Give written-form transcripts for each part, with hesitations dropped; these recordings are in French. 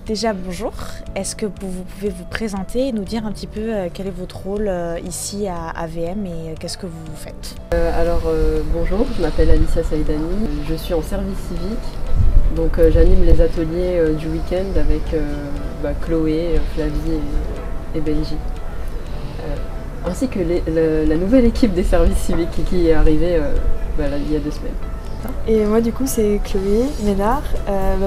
Déjà bonjour, est-ce que vous pouvez vous présenter et nous dire un petit peu quel est votre rôle ici à AVM et qu'est-ce que vous faites? Bonjour, je m'appelle Alicia Saïdani, je suis en service civique, donc j'anime les ateliers du week-end avec Chloé, Flavie et Benji, ainsi que la nouvelle équipe des services civiques qui est arrivée il y a 2 semaines. Et moi du coup c'est Chloé Ménard,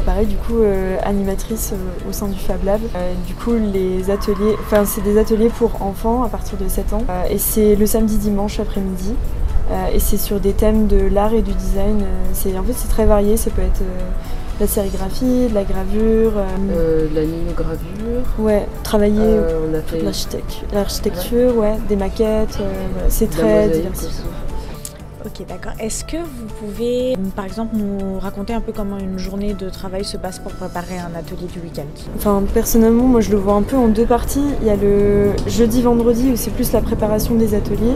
pareil du coup animatrice au sein du Fab Lab. Du coup les ateliers, c'est des ateliers pour enfants à partir de 7 ans et c'est le samedi dimanche après-midi et c'est sur des thèmes de l'art et du design. En fait c'est très varié, ça peut être la sérigraphie, de la gravure, de la linogravure. Ouais, travailler on a fait l'architecture, ouais, des maquettes, c'est très diversifié. Ok, d'accord. Est-ce que vous pouvez, par exemple, nous raconter un peu comment une journée de travail se passe pour préparer un atelier du week-end? Personnellement, moi je le vois un peu en 2 parties. Il y a le jeudi-vendredi où c'est plus la préparation des ateliers.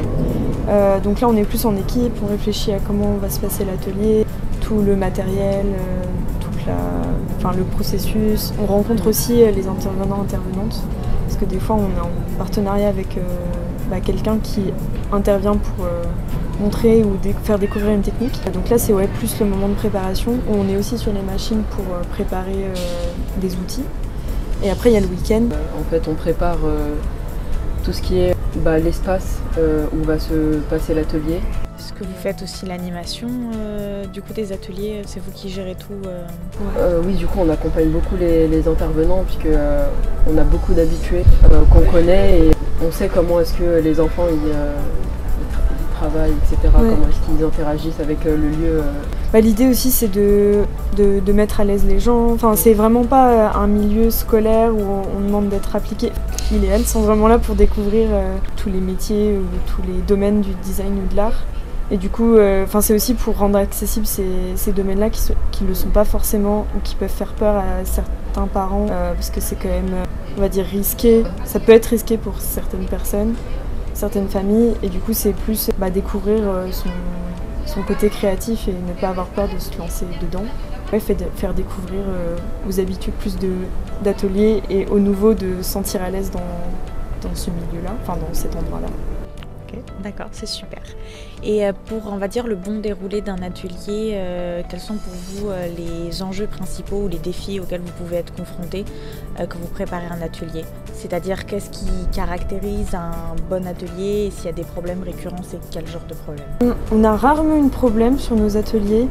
Donc là on est plus en équipe, on réfléchit à comment va se passer l'atelier, tout le matériel, le processus. On rencontre aussi les intervenantes, parce que des fois on est en partenariat avec quelqu'un qui intervient pour montrer ou faire découvrir une technique. Donc là c'est plus le moment de préparation où on est aussi sur les machines pour préparer des outils. Et après il y a le week-end. En fait on prépare tout ce qui est l'espace où va se passer l'atelier. Est-ce que vous faites aussi l'animation du coup des ateliers? C'est vous qui gérez tout Oui, du coup on accompagne beaucoup les intervenants puisque on a beaucoup d'habitués qu'on connaît et on sait comment est-ce que les enfants ils travaillent, etc. Ouais. Comment est-ce qu'ils interagissent avec le lieu. L'idée aussi c'est de mettre à l'aise les gens. C'est vraiment pas un milieu scolaire où on demande d'être appliqué. Ils et elles sont vraiment là pour découvrir tous les métiers ou tous les domaines du design ou de l'art. Et du coup, c'est aussi pour rendre accessibles ces domaines-là qui ne le sont pas forcément ou qui peuvent faire peur à certains parents parce que c'est quand même, on va dire, risqué. Ça peut être risqué pour certaines personnes, certaines familles, et du coup c'est plus découvrir son côté créatif et ne pas avoir peur de se lancer dedans. Faire découvrir aux habitués plus d'ateliers et aux nouveaux de se sentir à l'aise dans ce milieu-là, dans cet endroit-là. Ok, d'accord, c'est super. Et pour, on va dire, le bon déroulé d'un atelier, quels sont pour vous les enjeux principaux ou les défis auxquels vous pouvez être confrontés quand vous préparez un atelier? C'est-à-dire, qu'est-ce qui caractérise un bon atelier et s'il y a des problèmes récurrents, c'est quel genre de problème? On a rarement eu de problème sur nos ateliers.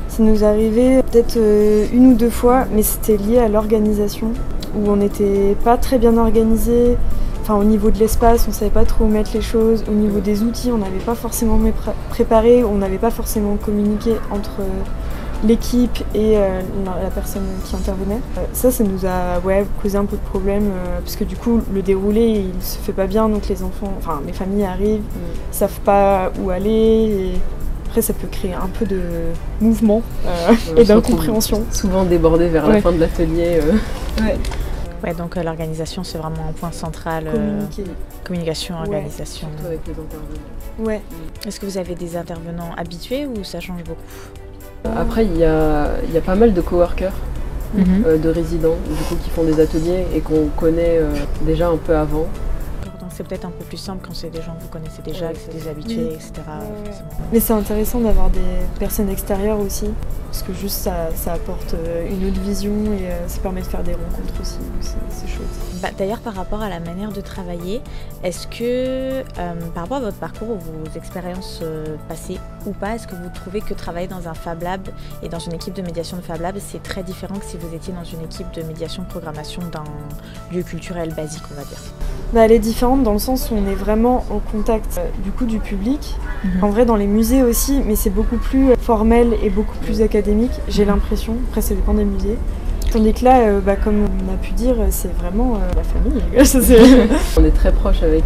Ça nous arrivait peut-être 1 ou 2 fois, mais c'était lié à l'organisation, où on n'était pas très bien organisé. Au niveau de l'espace, on ne savait pas trop où mettre les choses. Au niveau des outils, on n'avait pas forcément préparé, on n'avait pas forcément communiqué entre l'équipe et la personne qui intervenait. Ça nous a causé un peu de problème, parce que du coup, le déroulé, il se fait pas bien, donc les enfants, les familles arrivent, ne savent pas où aller. Et après, ça peut créer un peu de mouvement et d'incompréhension. Souvent débordé vers la fin de l'atelier. Ouais, donc l'organisation c'est vraiment un point central. Communication, organisation. Surtout avec les intervenants. Ouais. Est-ce que vous avez des intervenants habitués ou ça change beaucoup? Après il y a pas mal de coworkers, de résidents du coup qui font des ateliers et qu'on connaît déjà un peu avant. Donc c'est peut-être un peu plus simple quand c'est des gens que vous connaissez déjà, que c'est des habitués, etc. Mais c'est intéressant d'avoir des personnes extérieures aussi, parce que juste ça apporte une autre vision et ça permet de faire des rencontres aussi, c'est chouette. D'ailleurs, par rapport à la manière de travailler, est-ce que, par rapport à votre parcours ou vos expériences passées ou pas, est-ce que vous trouvez que travailler dans un Fab Lab et dans une équipe de médiation de Fab Lab, c'est très différent que si vous étiez dans une équipe de médiation de programmation d'un lieu culturel basique, on va dire? Elle est différente dans le sens où on est vraiment au contact du public. En vrai dans les musées aussi, mais c'est beaucoup plus formel et beaucoup plus académique, j'ai l'impression. Après ça dépend des musées. Tandis que là, comme on a pu dire, c'est vraiment la famille. On est très proche avec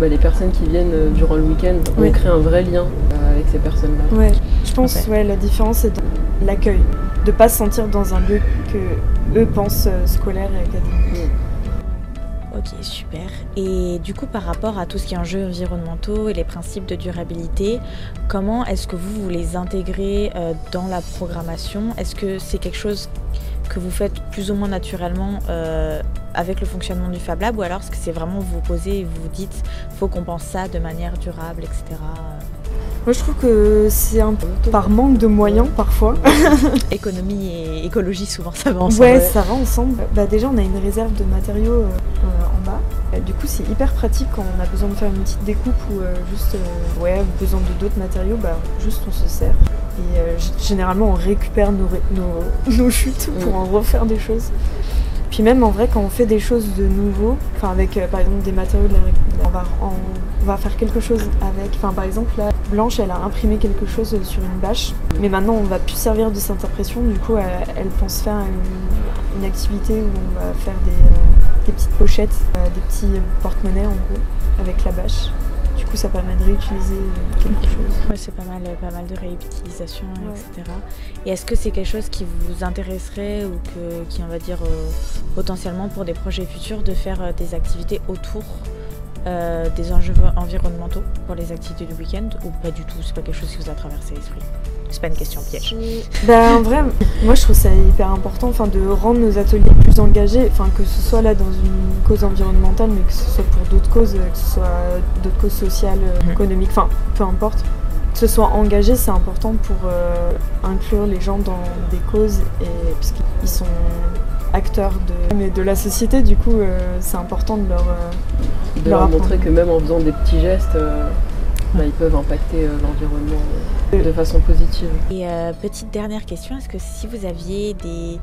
les personnes qui viennent durant le week-end. On crée un vrai lien avec ces personnes-là. Ouais. Je pense que la différence c'est dans l'accueil. De ne pas se sentir dans un lieu que eux pensent scolaire et académique. Ok, super. Et du coup, par rapport à tout ce qui est enjeux environnementaux et les principes de durabilité, comment est-ce que vous les intégrez dans la programmation? Est-ce que c'est quelque chose que vous faites plus ou moins naturellement avec le fonctionnement du Fab Lab, ou alors est-ce que c'est vraiment vous posez et vous vous dites faut qu'on pense ça de manière durable, etc. Moi je trouve que c'est un peu par manque de moyens parfois. Économie et écologie, souvent ça va ensemble. Ouais, ça va ensemble. Bah, déjà on a une réserve de matériaux en bas. Du coup c'est hyper pratique quand on a besoin de faire une petite découpe ou juste besoin de d'autres matériaux, bah juste on se sert. Et généralement on récupère nos chutes pour en refaire des choses. Puis même en vrai quand on fait des choses de nouveau, enfin avec par exemple des matériaux de on va faire quelque chose avec, enfin par exemple là Blanche elle a imprimé quelque chose sur une bâche, mais maintenant on va plus servir de cette impression, du coup elle pense faire une activité où on va faire des petites pochettes, des petits porte-monnaies en gros avec la bâche. Du coup ça permet de réutiliser quelque chose. Ouais, c'est pas mal de réutilisation, etc. Et est-ce que c'est quelque chose qui vous intéresserait ou qui on va dire potentiellement pour des projets futurs de faire des activités autour des enjeux environnementaux pour les activités du week-end, ou pas du tout, c'est pas quelque chose qui vous a traversé l'esprit? C'est pas une question piège. Bah, en vrai, moi je trouve ça hyper important de rendre nos ateliers plus engagés, que ce soit là dans une cause environnementale, mais que ce soit pour d'autres causes, que ce soit d'autres causes sociales, économiques, peu importe. Que ce soit engagé, c'est important pour inclure les gens dans des causes, puisqu'ils sont acteurs de la société, du coup c'est important de leur montrer que même en faisant des petits gestes, ils peuvent impacter l'environnement de façon positive. Et petite dernière question, est-ce que si vous aviez des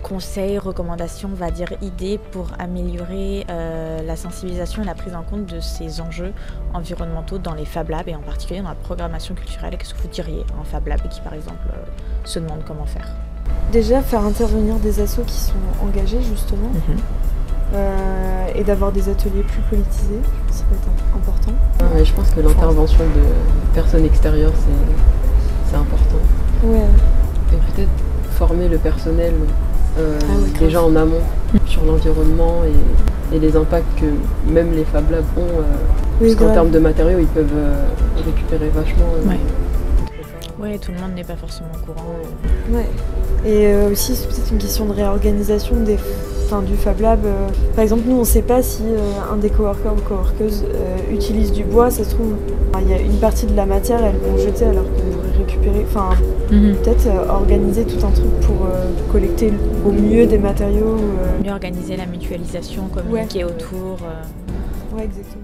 conseils, recommandations, on va dire idées pour améliorer la sensibilisation et la prise en compte de ces enjeux environnementaux dans les Fab Labs et en particulier dans la programmation culturelle, qu'est-ce que vous diriez à un Fab Lab qui par exemple se demande comment faire? Déjà faire intervenir des assos qui sont engagés justement, et d'avoir des ateliers plus politisés, ça peut être important. Ouais, je pense que l'intervention de personnes extérieures c'est important. Ouais. Et peut-être former le personnel déjà en amont sur l'environnement et les impacts que même les Fab Labs ont, parce qu'en termes de matériaux ils peuvent récupérer vachement. Ouais, tout le monde n'est pas forcément au courant. Ouais. Et aussi, c'est peut-être une question de réorganisation du Fab Lab. Par exemple, nous, on ne sait pas si un des coworkers ou coworkeuses utilise du bois. Ça se trouve, il y a une partie de la matière, elles vont jeter alors qu'on pourrait récupérer. Peut-être organiser tout un truc pour collecter au mieux des matériaux. Mieux organiser la mutualisation, communiquer autour. Ouais, exactement.